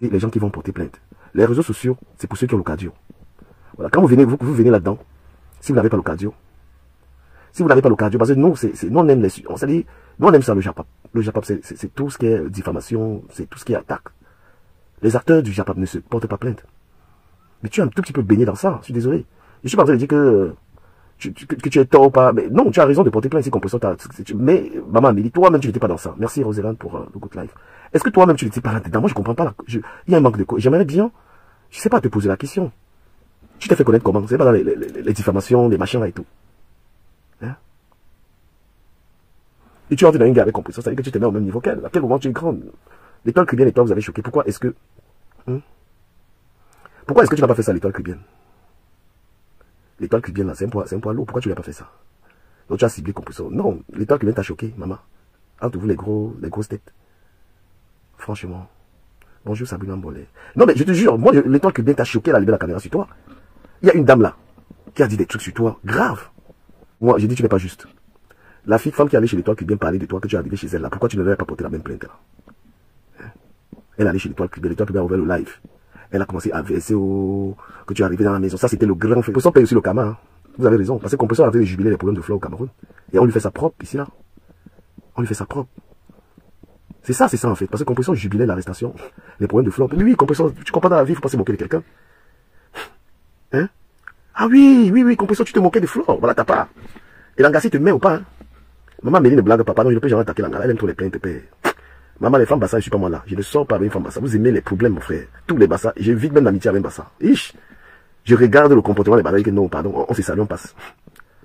et les gens qui vont porter plainte. Les réseaux sociaux, c'est pour ceux qui ont le cardio. Voilà, quand vous venez là-dedans, si vous n'avez pas le cardio, parce que nous, nous on aime nous on aime ça le Japap. Le Japap, c'est tout ce qui est diffamation, c'est tout ce qui est attaque. Les acteurs du Japap ne se portent pas plainte. Mais tu es un tout petit peu baigné dans ça, je suis désolé. Je suis pas en train de dire que tu es tort ou pas. Mais non, tu as raison de porter plainte si Compression t'a... Mais, maman Amélie, toi-même, tu n'étais pas dans ça. Merci Roséland pour le good life. Est-ce que toi-même, tu n'étais pas là-dedans? Moi, je comprends pas. Il y a un manque de... J'aimerais bien, je sais pas, te poser la question. Tu t'es fait connaître comment? C'est pas dans les diffamations, les machins là et tout. Hein? Et tu entres dans une guerre avec Compression, ça veut dire que tu te mets au même niveau qu'elle. À quel moment tu es grande? L'étoile cubienne et toi, vous avez choqué. Pourquoi est-ce que... Pourquoi est-ce que tu n'as pas fait ça, l'étoile cubienne? L'étoile cubienne là, c'est un poids lourd. Pourquoi tu n'as pas fait ça? Donc tu as ciblé Compression. Non, l'étoile cubienne t'a choqué, maman. Entre vous les grosses têtes. Franchement. Bonjour Sabrina Mbolé. Non mais je te jure, moi l'étoile cubienne t'a choqué, elle a levé la caméra sur toi. Il y a une dame là, qui a dit des trucs sur toi, grave. Moi, j'ai dit tu n'es pas juste. La femme qui allait chez l'étoile cubienne parler de toi, que tu es arrivé chez elle là, pourquoi tu ne l'avais pas porté la même plainte là? Elle allait chez l'étoile cubienne a ouvert le live. Elle a commencé à verser que tu es arrivé dans la maison. Ça, c'était le grand fait. On paye aussi le karma. Hein. Vous avez raison. Parce que Compression avait jubilé les problèmes de flore au Cameroun. Et on lui fait ça propre, ici, là. On lui fait ça propre. C'est ça en fait. Parce que Compression jubilait l'arrestation. Les problèmes de flore. Mais oui, Compression, tu comprends dans la vie, il ne faut pas se moquer de quelqu'un. Hein? Ah oui, Compression, tu te moquais de flore. Voilà ta part. Et Langassi te met ou pas, hein? Maman Mélie ne blague pas. Pardon, je ne peux jamais attaquer Langassi. Elle aime trop les plaintes. Maman, les femmes Bassa, je suis pas moi là. Je ne sors pas avec une femme Bassa. Vous aimez les problèmes, mon frère. Tous les Bassa. J'évite même l'amitié avec Bassa. Je regarde le comportement des Bassa. Non, pardon, on se salue, on passe.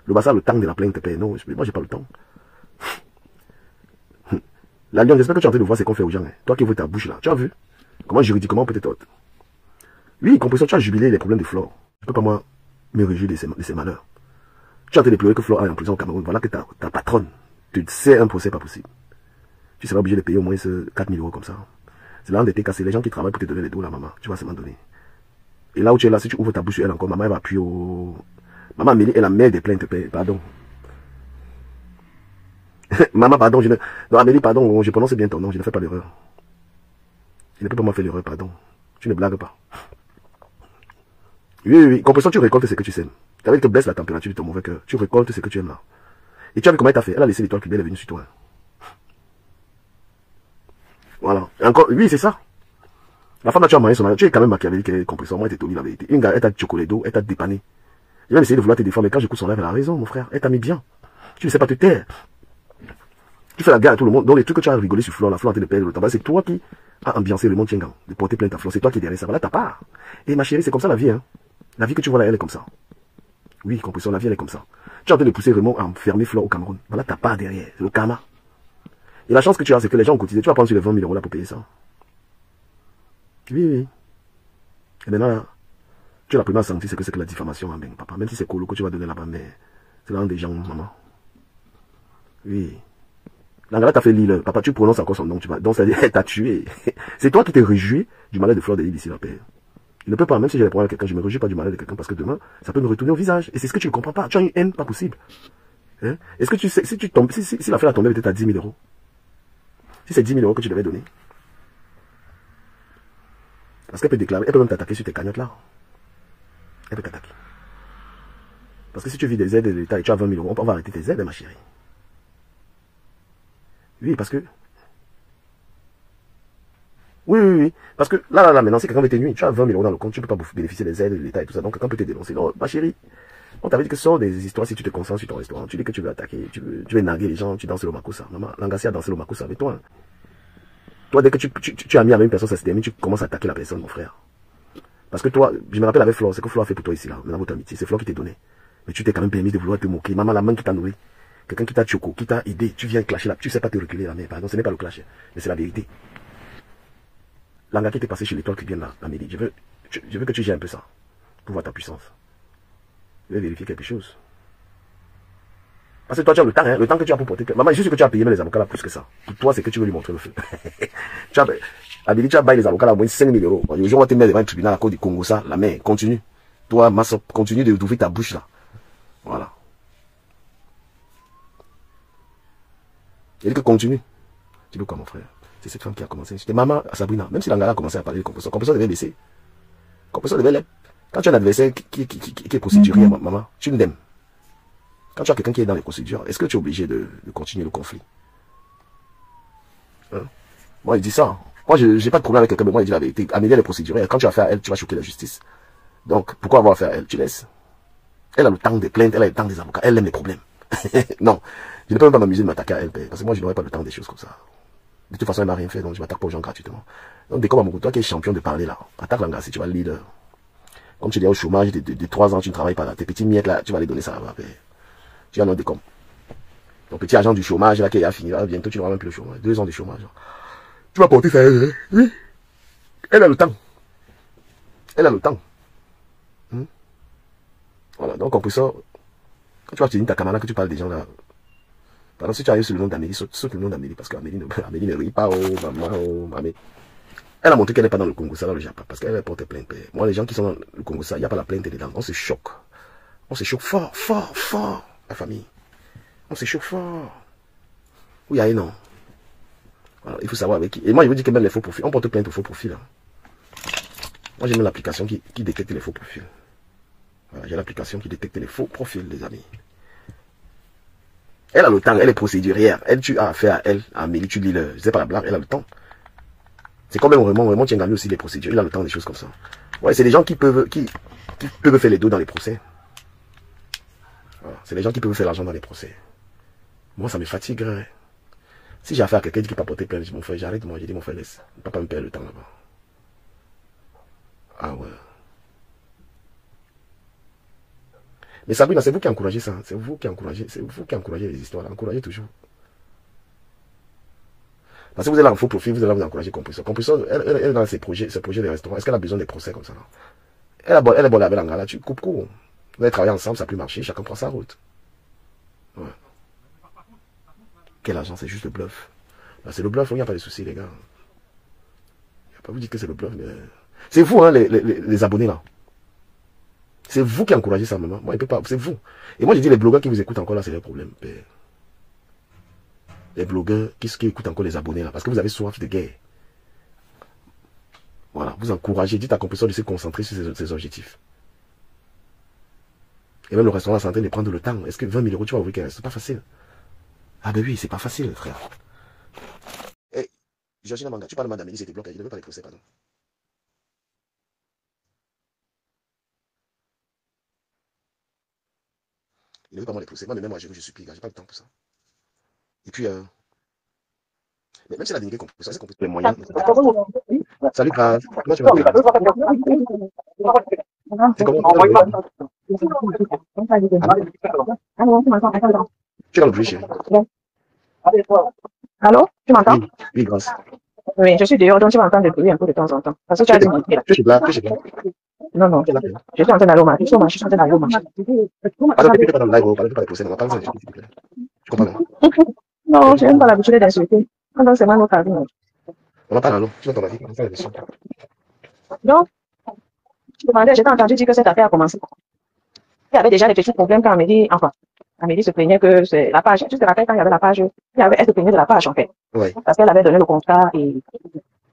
Le Bassa, le temps de la plainte, non, moi, j'ai pas le temps. La Lyon, j'espère que tu es en train de voir ce qu'on fait aux gens. Hein. Toi qui ouvres ta bouche là. Tu as vu? Comment juridiquement peut-être autre? Oui, Compression, tu as jubilé les problèmes de Flore. Je peux pas, moi, me réjouir de ces malheurs. Tu es en train de pleurer que Flore est en prison au Cameroun. Voilà que ta patronne te sait un procès pas possible. Tu seras obligé de payer au moins 4 000 € comme ça. C'est là où t'es cassé. Les gens qui travaillent pour te donner les dos là, maman. Tu vas seulement donner. Et là où tu es là, si tu ouvres ta bouche sur elle encore, maman elle va appuyer au... Maman Amélie est la mère des plaintes. Pardon. Maman, pardon. Non, Amélie, pardon. Je prononce bien ton nom. Je ne fais pas l'erreur. Je ne peux pas m'en faire l'erreur, pardon. Tu ne blagues pas. Oui. Compression, tu récoltes ce que tu sèmes. Tu avais te baisse la température de ton mauvais cœur. Tu récoltes ce que tu aimes là. Et tu as vu comment elle t'a fait? Elle a laissé l'étoile cubienne, elle est venue sur toi. Voilà. Et encore, oui, c'est ça. La femme là, tu as marié son mari. Tu es quand même machiavélique, Compression. Moi, elle t'a dit la vérité. Une gars, elle t'a chocolé d'eau, elle t'a dépanné. Elle va essayer de vouloir te défendre, mais quand j'écoute son live, elle a raison, mon frère. Elle t'a mis bien. Tu ne sais pas te taire. Tu fais la guerre à tout le monde. Donc, les trucs que tu as rigolé sur Flore, la Flore en train de perdre le tabac, c'est toi qui as ambiancé le monde Tiengang, de porter plainte à Flore. C'est toi qui es derrière ça. Voilà ta part. Et ma chérie, c'est comme ça la vie, hein. La vie que tu vois là, elle est comme ça. Oui, Compression, la vie, elle est comme ça. Tu es en train de pousser Raymond à enfermer Flore au Cameroun. Voilà ta part derrière. C'est le karma. Et la chance que tu as, c'est que les gens ont cotisé. Tu vas prendre sur les 20 000 € là pour payer ça. Oui. Et maintenant, là, tu es la première à sentir ce que c'est que la diffamation, hein, papa. Même si c'est colo que tu vas donner là-bas, mais c'est là des gens, maman. Oui. L'Angala t'a fait l'île. Papa, tu prononces encore son nom. Donc, ça dit, elle t'a tué. C'est toi qui t'es réjoui du malheur de Flore de l'île ici, la paix. Il ne peut pas, même si j'ai des problèmes avec quelqu'un, je ne me réjouis pas du malheur de quelqu'un parce que demain, ça peut me retourner au visage. Et c'est ce que tu ne comprends pas. Tu as une haine pas possible. Hein? Est-ce que tu sais, si l'affaire a tombé peut-être à 10 000 €, si c'est 10 000 € que tu devais donner, parce qu'elle peut déclarer, elle peut même t'attaquer sur tes cagnottes là. Elle peut t'attaquer. Parce que si tu vis des aides de l'État et tu as 20 000 €, on va arrêter tes aides, ma chérie. Oui, parce que... Oui. Parce que là, maintenant, si quelqu'un veut t'énuire, tu as 20 000 € dans le compte, tu ne peux pas bénéficier des aides de l'État et tout ça. Donc, quelqu'un peut te dénoncer. Non, ma chérie, on t'avait dit que sors des histoires si tu te concentres sur ton restaurant. Tu dis que tu veux attaquer, tu veux narguer les gens, tu danses le makusa. Maman, Langassi a dansé le makusa avec toi. Toi, dès que tu as mis avec une personne, ça se termine, tu commences à attaquer la personne, mon frère. Parce que toi, je me rappelle avec Flore, c'est que Flore a fait pour toi ici, là, dans votre amitié. C'est Flore qui t'est donné. Mais tu t'es quand même permis de vouloir te moquer. Maman, la main qui t'a nourri. Quelqu'un qui t'a choco, qui t'a aidé, tu viens clasher là, tu sais pas te reculer là, mais pardon, ce n'est pas le clash, mais c'est la vérité. L'anga qui t'est passé chez l'étoile qui vient là, Amélie, je veux que tu gères un peu ça, pour voir ta puissance. Je vais vérifier quelque chose. Parce que toi, tu as le temps, hein, le temps que tu as pour porter. Maman, je suis sûr que tu as payé même les avocats là plus que ça. Pour toi, c'est que tu veux lui montrer le feu. Amélie, tu as baillé les avocats là au moins 5 000 €. Aujourd'hui, on va te mettre devant un tribunal à cause du Congo, ça, la main, continue. Toi, Massop, continue d'ouvrir ta bouche là. Voilà. Il dit que continue. Tu veux quoi, mon frère? C'est cette femme qui a commencé. C'était maman Sabrina. Même si Langala a commencé à parler de Composo, Composo devait laisser. Composo devait l'être. Quand tu as un adversaire qui est procédurier, maman, tu l'aimes. Quand tu as quelqu'un qui est dans les procédures, est-ce que tu es obligé de continuer le conflit? Hein? Moi, il dit ça. Moi, je n'ai pas de problème avec quelqu'un, mais moi, il dit la vérité. Amélie, elle est procédurière. Quand tu vas faire elle, tu vas choquer la justice. Donc, pourquoi avoir à faire elle? Tu laisses. Elle a le temps des plaintes, elle a le temps des avocats, elle aime les problèmes. Non, je ne peux même pas m'amuser de m'attaquer à elle, parce que moi, je n'aurais pas le temps des choses comme ça. De toute façon, elle m'a rien fait, donc je m'attaque pas aux gens gratuitement. Donc, des comme toi qui es champion de parler là, attaque Langa si tu vas le leader. Comme tu dis au chômage de 3 ans, tu ne travailles pas là. Tes petits miettes là, tu vas les donner ça. Tu as un des comme. Ton petit agent du chômage là qui a fini là, bientôt tu n'auras même plus le chômage. 2 ans de chômage. Tu vas porter ça. Oui. Elle a le temps. Elle a le temps. Voilà, donc en plus ça, quand tu vas tenir ta camarade, que tu parles des gens là, par exemple, si tu arrives sur le nom d'Amélie, saute le nom d'Amélie, parce qu'Amélie ne rit pas, oh maman. Elle a montré qu'elle n'est pas dans le Congo, ça dans le Japon, parce qu'elle porte plainte. Moi, les gens qui sont dans le Congo, ça, il n'y a pas la plainte dedans. On se choque. On se choque fort, fort, fort, la famille. On se choque fort. Oui, il y a non. Voilà, il faut savoir avec qui. Et moi, je vous dis que même les faux profils, on porte plainte aux faux profils. Hein. Moi, j'ai même l'application qui détecte les faux profils. Voilà, j'ai l'application qui détecte les faux profils, les amis. Elle a le temps, elle est procédurière. Elle, tu as affaire à elle, à Amélie, tu lis le. Je sais pas la blague, elle a le temps. C'est comme Raymond tient aussi les procédures. Il a le temps des choses comme ça. Ouais, c'est des gens qui peuvent faire les dos dans les procès. Voilà, c'est les gens qui peuvent faire l'argent dans les procès. Moi, ça me fatiguerait. Si j'ai affaire à quelqu'un qui peut porter plainte, mon frère, j'arrête, moi, j'ai dit, mon frère, laisse. Papa me perd le temps là-bas. Ah ouais. Mais Sabrina, c'est vous qui encouragez ça. C'est vous qui encouragez les histoires. Encouragez toujours. Parce que vous êtes là en faux profil, vous êtes là, vous encouragez Compressor. Compressor, elle est dans ses projets de restaurant. Est-ce qu'elle a besoin des procès comme ça? Elle est bonne avec l'angala, tu coupes court. Vous allez travailler ensemble, ça peut marcher, chacun prend sa route. Ouais. Quel argent, c'est juste le bluff. C'est le bluff, il n'y a pas de soucis, les gars. Je ne vais pas vous dire que c'est le bluff, mais... C'est vous, hein, les abonnés là. C'est vous qui encouragez ça, maman. Moi, il peut pas. C'est vous. Et moi, je dis, les blogueurs qui vous écoutent encore là, c'est leur problème. Les blogueurs qui écoutent encore les abonnés là, parce que vous avez soif de guerre. Voilà, vous encouragez, dites à Compressor de se concentrer sur ses objectifs. Et même le restaurant est en train de prendre le temps. Est-ce que 20 000 €, tu vas ouvrir qu'un restaurant? C'est pas facile. Ah ben oui, c'est pas facile, frère. Hé, Georgina Manga, tu parles de d'Amélie, c'était bloqué. Il ne veut pas les procès, pardon. Il ne veut pas moi les procès. Moi, même moi, je supplie, j'ai pas le temps pour ça. Et puis, mais même si elle a dénigré Compressor, c'est qu'on peut les moyens. Salut, Grave. Comment tu vas? C'est comment? Tu es dans le bruit, chérie. Allô, tu m'entends? Oui, grâce. Oui, je suis dehors, donc tu vas entendre des bruits un peu de temps en temps. Parce que tu as dit monter là. Tu es là. Non, non. Je suis en train d'aller au marché. Je suis en train d'aller au marché. Alors, tu n'es pas dans le live, on parle pas des procès, on va parler de ça, s'il te plaît. Tu comprends? Non, je n'ai pas l'habitude d'insulter. Donc, c'est notre avis. On va parler alors. Tu vas ton avis, on va faire la question. Donc, je demandais, j'ai entendu dire que cette affaire a commencé. Il y avait déjà des petits problèmes quand Amélie se plaignait que c'est la page. Tu te rappelles quand il y avait la page, elle se plaignait de la page en fait. Oui. Parce qu'elle avait donné le contrat et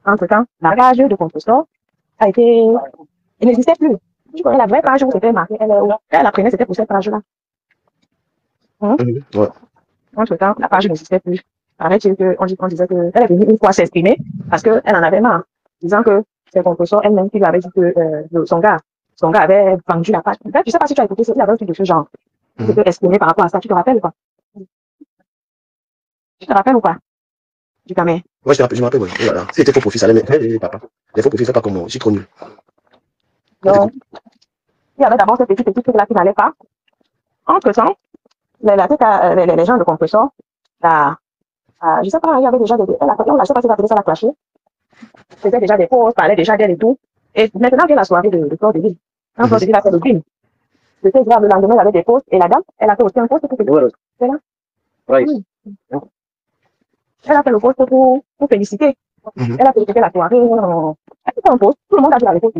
entre-temps, la page de Compressor a été... Elle n'existait plus. Tu connais la vraie page où c'était marqué, elle apprenait, c'était pour cette page-là. Ouais. Entre-temps, la page n'existait plus. Paraît-il qu'on disait qu'elle est venue une fois s'exprimer parce qu'elle en avait marre, disant que c'est Compressor elle-même qui lui avait dit que son gars avait vendu la page. Je ne sais pas si tu as écouté, il avait un truc de ce genre. Tu peux exprimer par rapport à ça. Tu te rappelles ou pas? Tu te rappelles ou pas? Du caméra. Ouais, je me rappelle, ouais. Voilà. C'était faux profil, ça allait, mais papa. Les faux profils, c'est pas comme moi. Je suis trop nul. Donc, il y avait d'abord ce petit truc-là qui n'allait pas. Entre-temps, les gens de Compressor, je sais pas, il y avait déjà je sais pas si la télé, ça l'a clashé. C'était déjà des posts, parlait déjà d'elle et tout. Et maintenant, vient la soirée de Fleur de Ville. Quand Fleur de Ville a fait le film, c'était grave, le lendemain, il y avait des posts, et la dame, elle a fait aussi un post pour féliciter. C'est là? Oui. Elle a fait le post pour féliciter. Elle a félicité la soirée. Elle a fait un post, tout le monde a vu la réponse.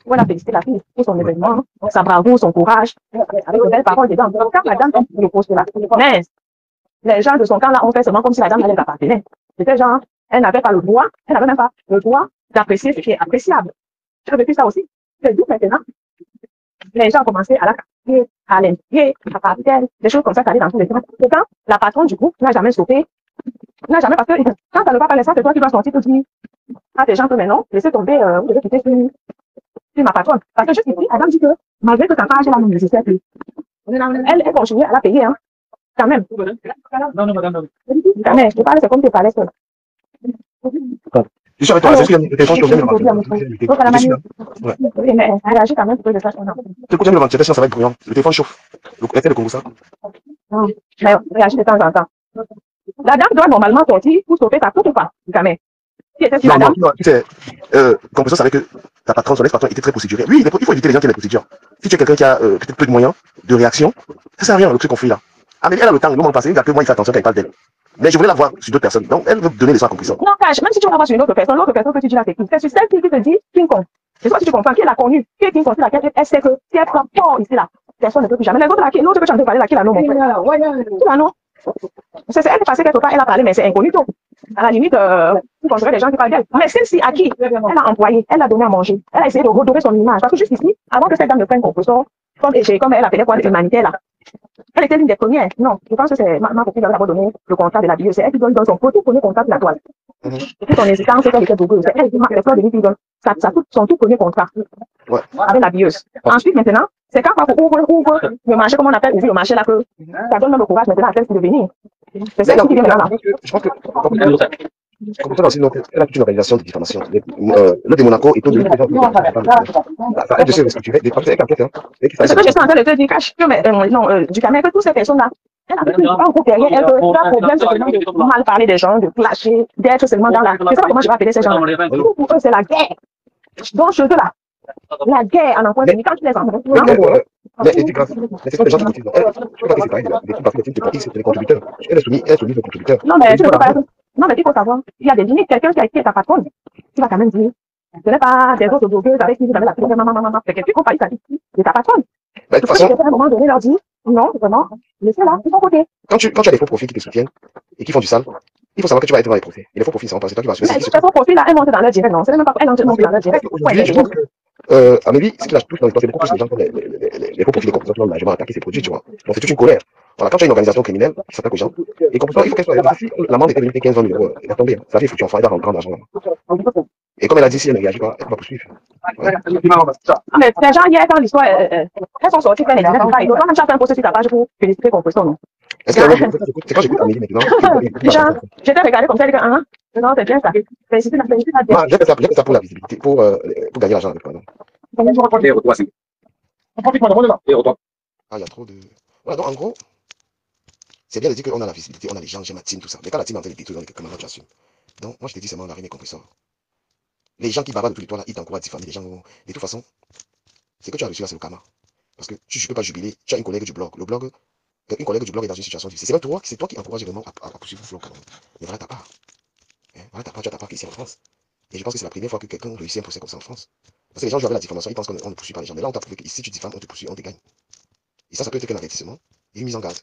Elle a félicité la fille pour son événement, sa bravoure, son courage, avec de belles paroles dedans. Quand la dame fait le post là, mais les gens de son camp là ont fait seulement comme si la dame allait l'appartenir. C'était genre, elle n'avait pas le droit, elle n'avait même pas le droit d'apprécier ce qui est appréciable. J'ai vécu ça aussi. C'est d'où maintenant, les gens ont commencé à la capter, à l'impliquer, à parler d'elle, des choses comme ça, qui allaient dans tous les sens. Pourtant, la patronne du groupe n'a jamais stoppé, n'a jamais, parce que quand ça ne va pas laisser, c'est toi qui vas sortir pour dire à tes gens que maintenant, laissez tomber, vous devez quitter sur ma patronne. Parce que juste ici, elle m'a dit que, malgré que ta page est la même nécessaire, elle continue à la payer, hein, quand même. Non, non, madame, non. Quand même, je parle, c'est comme tu parlais seul. Je suis avec toi, c'est ce qu'il y a le téléphone chauffe, j'aime le Oui, mais elle réagit quand même pour que je sache qu'on a. j'aime le ventilateur, sinon ça va être bruyant. Le téléphone chauffe. Essaye de Congo ça. Non, mais réagit de temps en temps. La dame doit normalement sortir pour sauver sa coupe ou pas, quand même. Si était sur la dame. Non, tu sais, Compresso savait que ta patronne, son ex-patron était très procéduré. Lui, il faut éviter les gens qui ont des procédures. Si tu es quelqu'un qui a peut-être peu de moyens de réaction, ça sert à rien, ce conflit-là. Ah, mais elle a le temps, le moment passé, il n'y a que moi, il fait attention quand il parle d'elle. Mais je voulais la voir sur d'autres personnes. Donc, elle veut donner les soins à Compresso. Non, cache, même si tu vas la voir sur une autre personne que tu dis là, c'est qui? C'est sur celle qui te dit King Kong. C'est soit si tu comprends qu'elle a connu, qui est King Kong, c'est laquelle elle sait que si elle prend fort ici là, personne ne peut plus jamais. Les autres là, l'autre que tu as entendu parler là, qui l'a non, mon frère. Qui l'a non? C'est elle passée quelque part, elle a parlé, mais c'est inconnu tout. À la limite, vous considérez les gens qui parlent d'elle. Mais celle-ci, à qui elle a employé, elle a donné à manger, elle a essayé de redorer son image. Parce que jusqu'ici, avant que cette dame ne prenne Compresso, comme elle appelait quoi, l'humanité là, elle était l'une des premières. Non, je pense que c'est ma copine qui avait d'abord donné le contrat de la bio. C'est elle qui donne son tout premier contrat de la toile. Et puis son hésitance, c'est qu'elle était beaucoup. C'est elle qui marque les fleurs de lui qui donne son tout premier contrat avec la bieuse. Ensuite, maintenant, c'est quand on ouvre le marché, comme on appelle, ouvrir le marché là, que ça donne même le courage maintenant à elle de venir. C'est ça qui vient maintenant là. Je pense que Compresso aussi, elle a toute une organisation de diffamation. Le de Monaco et tout de lui. Elle de se restructurer. Ce que je suis en train de te dire, cache que, du Cameroun, que toutes ces personnes-là, elle a vécu un groupe derrière elle, que leur problème, c'est seulement de mal parler des gens, de clasher, d'être seulement dans la. Je sais pas comment je vais appeler ces gens-là. Pour eux, c'est la guerre. Donc, chez eux, là, la guerre en emploi, quand tu les entends. Mais c'est grave. Mais c'est pas les gens qui motivent. Elle, je peux pas séparer des trucs parce que c'est les contributeurs. Elle est soumise aux contributeurs. Non, mais tu ne peux pas. Non, mais il faut savoir, il y a des limites. Quelqu'un qui est ta patronne, tu vas quand même dire, ce n'est pas des autres blogueuses avec qui vous avez la plus maman. C'est quelqu'un qui compagnie sa vie de ta patronne. De toute façon, à un moment donné, leur dire, non, vraiment, laissez là, de ton côté. Quand tu as des faux profils qui te soutiennent et qui font du sale, il faut savoir que tu vas être dans les profils. Et les faux profils, c'est toi qui vas assumer. Mais ces faux profils là, elles montent dans leur direct, non. C'est même pas, elles montent dans leur direct. Aujourd'hui, je pense que, à Mélie, ce qui lâche plus dans l'histoire, c'est beaucoup plus les gens qui ont les faux profils de Compresso qui ont largement attaqué ces produits, tu vois. Donc c'est toute une colère. Voilà, quand tu as une organisation criminelle qui s'attaque aux gens, et Compresso, il faut qu'elle soit. Si l'amende était limitée 15 000 €, elle va tomber. Ça fait foutu, enfin, elle va rentrer en argent là-bas. Et comme elle a dit, si elle ne réagit pas, elle va poursuivre. Mais ces gens, hier, quand l'histoire, elles sont sorties, elles n'ont pas. Ils doivent même faire un procès sur ta page pour féliciter Compresso, non? Est-ce que c'est quand j'écoute Amélie maintenant? Déjà, j'étais regardé comme ça, les gars, non, c'est bien ça. Féliciter la j'ai fait ça pour la visibilité, pour gagner l'argent avec moi. Ah, il y a trop de. Voilà, donc en gros, c'est bien de dire qu'on a la visibilité, on a les gens, j'ai ma team, tout ça. Mais quand la team en fait des détruits, comme tu assumes. Donc, moi, je te dis seulement la reine est Compresso. Les gens qui bavardent de tous les toits là, ils t'encouragent à diffamer les gens. De toute façon, c'est que tu as reçu là, c'est le karma. Parce que tu ne peux pas jubiler. Tu as une collègue du blog. Le blog, une collègue du blog est dans une situation difficile. C'est toi qui encourages vraiment à poursuivre le blog. Mais voilà ta part. Voilà ta part, tu as ta part ici en France. Et je pense que c'est la première fois que quelqu'un réussit un procès comme ça en France. Parce que les gens jouent avec la diffamation, ils pensent qu'on ne poursuit pas les gens. Mais là, on t'a prouvé que si tu diffames, on te poursuit, on te gagne. Et ça peut être qu'un avertissement et une mise en garde.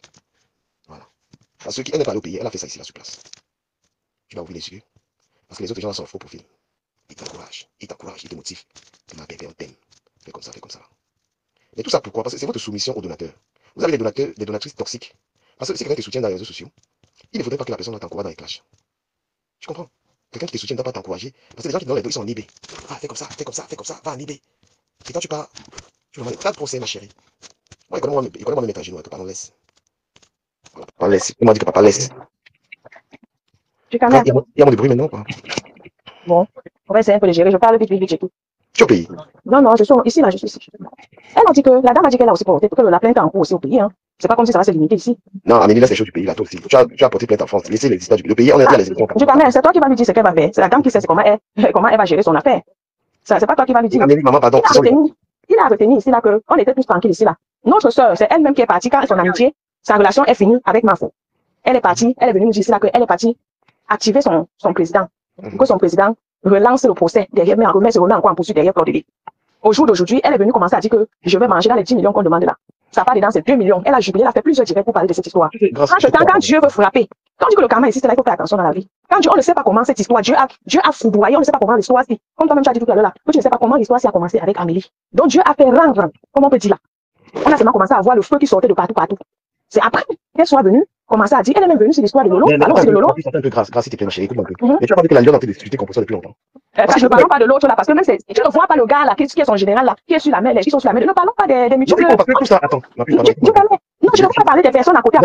Voilà. Parce que elle n'est pas allée au pays, elle a fait ça ici, là, sur place. Tu vas ouvrir les yeux. Parce que les autres gens sont en faux profil. Ils t'encouragent, ils te motivent. Tu m'as on t'aime. Fais comme ça, fais comme ça. Mais tout ça pourquoi? Parce que c'est votre soumission aux donateurs. Vous avez des donatrices toxiques. Parce que si quelqu'un te soutient dans les réseaux sociaux, il ne faudrait pas que la personne t'encourage dans les clashs. Tu comprends? Quelqu'un qui te soutient ne doit pas t'encourager. Parce que les gens qui donnent les dos, ils sont en eBay. Ah, fais comme ça, va en eBay. Et quand tu pars, tu vas faire de procès, ma chérie. Moi, il connaît moi mettre à genoux, que papa laisse. Voilà, papa laisse. Il m'a dit que papa laisse. Il y a mon de bruit maintenant, quoi. Bon, on va essayer un peu de gérer. Je parle vite, j'ai tout. Tu es au pays? Non, je suis ici, là, je suis ici. Elle a dit que, la dame a dit qu'elle a aussi porté, que la plainte est en cours aussi au pays, hein. C'est pas comme si ça va se limiter ici. Non, Amélie, laisse les choses du pays, là, toi aussi. Tu as porté plainte en France. Laissez les histoires du pays. Le pays, on est à les élections. C'est toi qui vas lui dire ce qu'elle va faire. C'est la dame qui sait comment elle va gérer son affaire. C'est pas toi qui vas lui dire. Amélie, maman, pardon. Il a retenu ici, là, qu'on était tous tranquilles ici, là. Notre sœur, c'est elle-même qui est partie quand son amitié, sa relation est finie avec Mafo. Elle est partie, elle est venue nous dire ici, là, qu'elle est partie activer son président. Pour que son président relance le procès derrière, mais se remet encore en poursuite derrière Claude. Au jour d'aujourd'hui, elle est venue commencer à dire que je vais manger dans les 10 millions qu'on demande là. Ça part dedans, c'est 2 millions. Elle a jubilé, elle a fait plusieurs directs pour parler de cette histoire. Quand Dieu veut frapper, Quand on dit que le karma existe, là, il faut faire attention dans la vie. Quand on ne sait pas comment cette histoire, Dieu a foudroyé, on ne sait pas comment l'histoire, comme toi-même tu as dit tout à l'heure là, que tu ne sais pas comment l'histoire a commencé avec Amélie. Donc Dieu a fait rendre, comment on peut dire là. On a seulement commencé à voir le feu qui sortait de partout, partout. C'est après qu'elle soit venue, commencer à dire, elle est même venue sur l'histoire de Lolo. Mais Alors c'est de Lolo. c'est un peu grâce, s'il te plaît, ma chérie, écoute un peu. Mais tu as pas dit que la lionne a été discutée contre ça depuis longtemps. Je ne parle pas de l'autre là, parce que même tu ne vois pas le gars là, qui est son général là, qui est sur la mer, les qui sont sur la mer. Ne parlons pas des multiples. Non, parce que tout ça, attends, ma puce, pardon. Non, je ne veux pas parler des personnes à côté.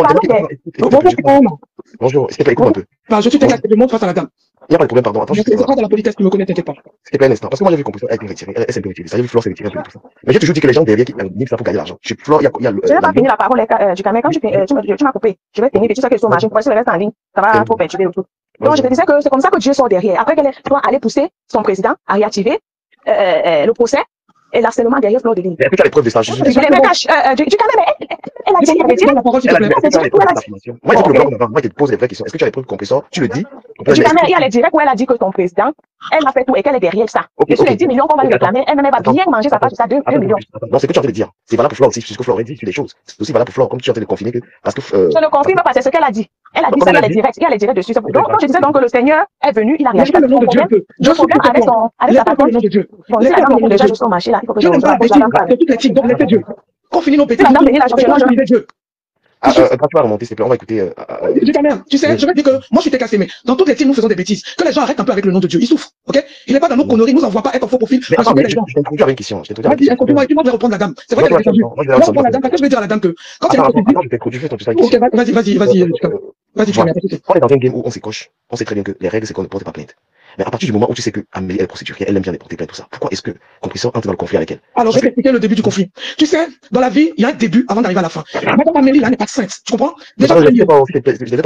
Bonjour, s'il te plaît, écoute un peu. Je suis quelqu'un qui te montre face à la dame. Il n'y a pas de problème, pardon. Attends, C'est pas dans la politesse, tu me connais, t'inquiète pas. S'il te plaît, un instant. Parce que moi, j'ai vu Compression, elle a été retirée. Elle s'est un peu retirée. Ça, j'ai vu Flore s'est retirée un peu de tout ça. Mais j'ai toujours dit que les gens derrière qui nient ça pour gagner l'argent. Flore, il y a je n'ai pas fini la parole du caméra. Quand tu m'as coupé, je vais finir. Et tu sais que sur machine, pour que le reste en ligne, ça va trop perturber autour. Donc, je te disais que c'est comme ça que Dieu sort derrière. Après qu'elle doit aller pousser son président à réactiver le procès et l'harcèlement derrière Fleur de Lille. Est-ce que tu as les preuves de ça? Du caméra, elle a dit, moi, je te pose les vraies questions. Est-ce que tu as les preuves Compressor? Tu le dis? Du caméra, il y a les directs où elle a dit que ton président, elle a fait tout et qu'elle est derrière ça. Et sur les 10 millions qu'on va lui réclamer, elle-même va bien manger sa part sur ça, 2 millions. Non, c'est ce que tu es en train de dire. C'est valable pour Flore aussi, puisque Flore dit sur les choses. C'est aussi valable pour Flore, comme tu es en train de confirmer que, parce que, je ne confirme pas, c'est ce qu'elle a dit. Elle a dit ça, il y a les directs dessus. Donc, quand je disais donc que le Seigneur est venu, il a réagi. Le problème avec sa parole. Bon, c'est la dame déjà juste son marché là. Il faut que je n'aime pas la bêtise, c'est toute l'éthique, donc laissez Dieu. Qu'on finit nos bêtises. Dieu. Quand tu vas remonter, s'il te plaît, on va écouter. Tu sais, je vais dire que moi je suis cassé, mais dans toutes les teams nous faisons des bêtises. Que les gens arrêtent un peu avec le nom de Dieu, ils souffrent, ok? Il n'est pas dans nos conneries, nous envoie pas être en faux profil. Mais attends, je t'ai introduit avec une question. Introduis-moi et puis moi je vais reprendre la dame. C'est vrai qu'elle est descendue. Moi je vais reprendre la dame parce que je vais dire à la dame que quand elle est je t'introduis, fais ton truc. Ok, vas-y. Vas-y, tu on est dans un game où on s'écoche. On sait très bien que les règles, c'est qu'on ne porte pas plainte. Mais à partir du moment où tu sais que Amélie est procédurière, elle aime bien les porter plainte, tout ça, pourquoi est-ce que Compressor entre dans le conflit avec elle? Alors, je vais t'expliquer le début du conflit. Tu sais, dans la vie, il y a un début avant d'arriver à la fin. Madame Amélie, là, n'est pas sainte. Tu comprends? Déjà, je ne pas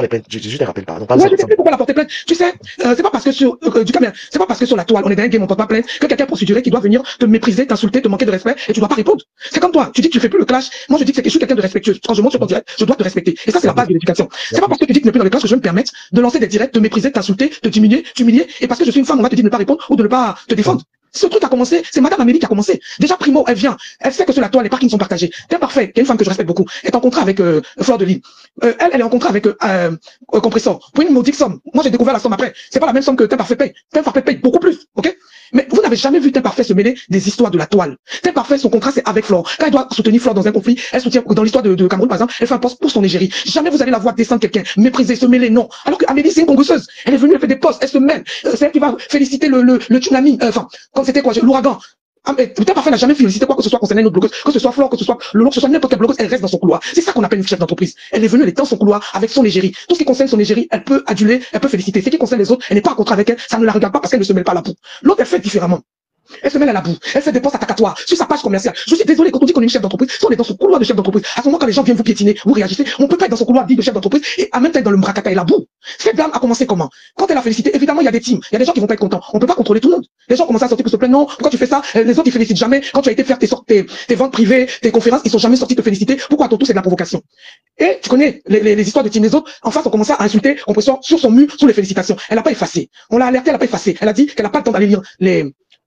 les plaintes. Je te rappelle, pardon. Ouais, je sais pourquoi la porter plainte. Tu sais, c'est pas parce que sur, c'est pas parce que sur la toile, on est dans un game, on porte pas plainte, que quelqu'un procéduré qui doit venir te mépriser, t'insulter, te manquer de respect, et tu dois pas répondre. C'est comme toi. Tu dis que tu fais plus le clash. Moi, je dis que je suis quelqu'un de respectueux. Quand je monte sur ton direct, je dois te respecter. Et ça, c'est la base de l'éducation. C'est pas parce que tu dis que tu n'es plus dans le clash que je vais me permettre de lancer des directs, te mépriser, t'insulter, te diminuer, t'humilier, et parce que je suis une femme, on va te dire de ne pas répondre ou de ne pas te défendre. Ce truc a commencé, c'est Madame Amélie qui a commencé. Déjà, primo, elle vient, elle sait que sur la toile, les parkings sont partagés. T'es parfait, qui est une femme que je respecte beaucoup, est en contrat avec Fleur de Lille. Elle est en contrat avec Compressor. Pour une maudique somme. Moi, j'ai découvert la somme après. C'est pas la même somme que T'es parfait paye. T'es parfait paye beaucoup plus, ok? Mais vous n'avez jamais vu T'es parfait se mêler des histoires de la toile. T'es parfait, son contrat, c'est avec Flore. Quand elle doit soutenir Flore dans un conflit, elle soutient, dans l'histoire de Cameroun, par exemple, elle fait un poste pour son égérie. Jamais vous allez la voir descendre quelqu'un, mépriser, se mêler, non. Alors que Amélie, c'est une gongosseuse. Elle est venue, elle fait des postes, elle se mêle. C'est elle qui va féliciter le tsunami, quand c'était quoi, l'ouragan. T'es parfait, n'a jamais félicité quoi que ce soit concernant une autre blogueuse, que ce soit Flore, que ce soit Lolo, que ce soit n'importe quelle blogueuse, elle reste dans son couloir. C'est ça qu'on appelle une chef d'entreprise. Elle est venue, elle est dans son couloir avec son égérie. Tout ce qui concerne son égérie, elle peut aduler, elle peut féliciter. Ce qui concerne les autres, elle n'est pas en contrat avec elle, ça ne la regarde pas parce qu'elle ne se mêle pas à la boue. L'autre, elle fait différemment. Elle se mêle à la boue, elle fait des postes attacatoires sur sa page commerciale. Je suis désolé, quand on dit qu'on est une chef d'entreprise, si on est dans son couloir de chef d'entreprise, à ce moment quand les gens viennent vous piétiner, vous réagissez, on peut pas être dans son couloir dit de chef d'entreprise et en même temps être dans le mrakata et la boue. Cette dame a commencé comment? Quand elle a félicité, évidemment il y a des teams, il y a des gens qui vont pas être contents. On peut pas contrôler tout le monde. Les gens commencent à sortir que se plaignent, non, pourquoi tu fais ça? Les autres ils félicitent jamais. Quand tu as été faire tes ventes privées, tes conférences, ils sont jamais sortis te féliciter. Pourquoi à ton tour c'est de la provocation? Et tu connais les histoires de team, les autres en face ont commencé à insulter Compressor sur son mur, sous les félicitations. Elle a pas effacé. On l'a alerté, elle a pas effacé. Elle a dit qu'elle a pas le temps d'aller lire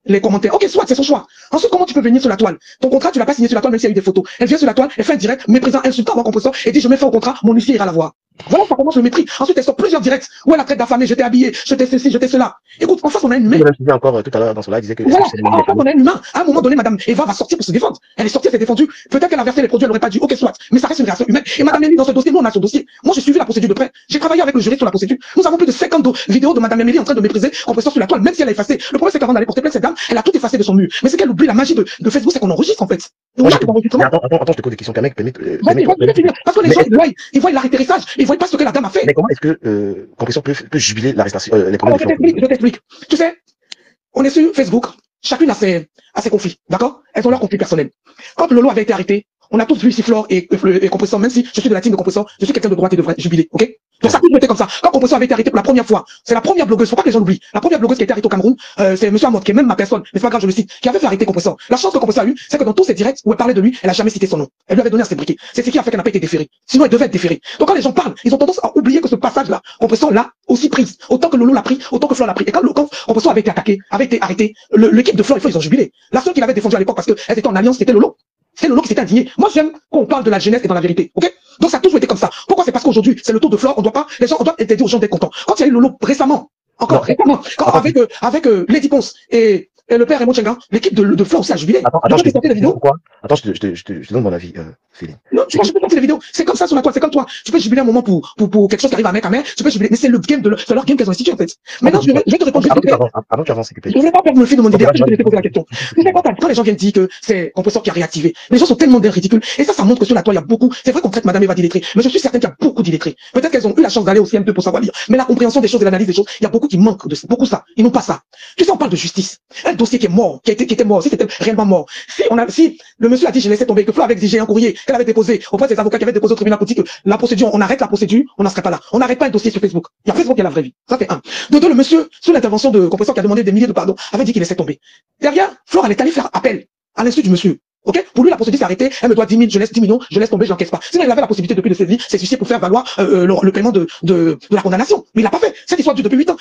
les commentaires. Ok, soit, c'est son choix. Ensuite, comment tu peux venir sur la toile? Ton contrat, tu l'as pas signé sur la toile, même s'il y a eu des photos. Elle vient sur la toile, elle fait un direct, méprisant, insultant avant Compressor, et dit, je mets fin au contrat, mon huissier ira la voir. Voilà, ça commence le mépris. Ensuite, elle sort plusieurs directs, où elle a traité d'affamé, je t'ai habillé, je t'ai ceci, je t'ai cela. Écoute, en face, on a une humain. Encore tout à l'heure dans cela, elle disait que. Voilà, en face, on a une humain. À un moment donné, Madame Eva va sortir pour se défendre. Elle est sortie, elle s'est défendue. Peut-être qu'elle a versé les produits, elle n'aurait pas dû. Ok, soit. Mais ça reste une réaction humaine. Et Madame Amélie, dans ce dossier, nous, on a ce dossier. Moi, j'ai suivi la procédure de près. J'ai travaillé avec le jury sur la procédure. Nous avons plus de 50 vidéos de Madame Amélie en train de mépriser Compressor sur la toile, même si elle a effacé. Le problème, c'est qu'avant d'aller porter plainte, cette dame, elle a tout effacé de son mur. Mais c'est qu'elle oublie la magie de Facebook, c'est qu'on enregistre, en fait. Attends, je te pose des questions, quand même, parce que les gens, ils voient l'arrêtérissage, ils voient pas ce que la dame a fait. Mais comment est-ce que Compressor peut jubiler l'arrestation, les problèmes je t'explique. Tu sais, on est sur Facebook, chacune a ses conflits, d'accord? Elles ont leurs conflits personnels. Quand Lolo avait été arrêté, on a tous vu ici Flore et Compressor, même si je suis de la team de Compressor, je suis quelqu'un de droite et devrait jubiler, ok? Donc ça a toujours été comme ça. Quand Compressor avait été arrêté pour la première fois, c'est la première blogueuse, faut pas que les gens l'oublient. La première blogueuse qui a été arrêtée au Cameroun, c'est Monsieur Amot, qui est même ma personne, mais c'est pas grave, je le cite, qui avait fait arrêter Compressor. La chance que Compressor a eu, c'est que dans tous ses directs où elle parlait de lui, elle a jamais cité son nom. Elle lui avait donné un briquet. C'est ce qui a fait qu'elle n'a pas été déférée. Sinon, elle devait être déférée. Donc quand les gens parlent, ils ont tendance à oublier que ce passage-là, Compressor l'a aussi prise. Autant que Lolo l'a pris, autant que Flore l'a pris. Et quand Compressor avait été attaqué, avait été arrêté, l'équipe de Flore, ils ont jubilé. La seule qui l'avait défendu à l'époque parce qu'elle était en alliance, c'était Lolo. C'est Lolo qui s'était indigné. Moi, j'aime qu'on parle de la jeunesse et dans la vérité, ok? Donc ça a toujours été comme ça. Pourquoi? C'est parce qu'aujourd'hui, c'est le tour de Flore, on doit interdire aux gens d'être contents. Quand il y a eu Lolo récemment, récemment, avec Lady Ponce et le père Raymond Tchenga, l'équipe de Flore aussi a jubilé. Attends, je te dis pourquoi. Attends, je te donne mon avis, Céline. Non, je peux monter les vidéos. C'est comme ça sur la toile, c'est comme toi. Tu peux jubiler un moment pour quelque chose qui arrive à mec, tu peux jubiler. Mais c'est le game c'est leur game qu'elles ont institué, en fait. Maintenant, je vais te répondre. Avant que tu avances, s'il te plaît. Je ne vais pas perdre le fil de mon idée. Je vais te poser la question. Tu sais quoi, quand les gens viennent dire que c'est Compressor qui a réactivé, les gens sont tellement ridicules. Et ça montre que sur la toile, il y a beaucoup. C'est vrai qu'on traite Madame Eva d'illettrée, mais je suis certain qu'il y a beaucoup d'illettrés. Peut-être qu'elles ont eu la chance d'aller au CM2 pour savoir lire. Mais la compréhension des choses et l'analyse des choses, il y a beaucoup qui manquent de beaucoup ça. Ils n'ont pas ça. Tu sais, on parle de justice. Un dossier qui est mort, qui était mort, si c'était réellement mort. Si le monsieur a dit, je laissais tomber, que Flo avait exigé un courrier qu'elle avait déposé auprès des avocats qui avaient déposé au tribunal politique, la procédure, on arrête la procédure, on n'en serait pas là. On n'arrête pas un dossier sur Facebook. Il y a Facebook qui est la vraie vie. Ça fait un. De deux, le monsieur, sous l'intervention de Compressor qui a demandé des milliers de pardons, avait dit qu'il laissait tomber. Derrière, Flore, elle est allée faire appel à l'insu du monsieur. Ok? Pour lui, la procédure s'est arrêtée. Elle me doit 10 000, je laisse 10 millions, je laisse tomber, je n'encaisse pas. Sinon, il avait la possibilité depuis de saisir ses huissiers pour faire valoir le paiement de la condamnation. Mais il l'a pas fait. Cette histoire dure depuis 8 ans.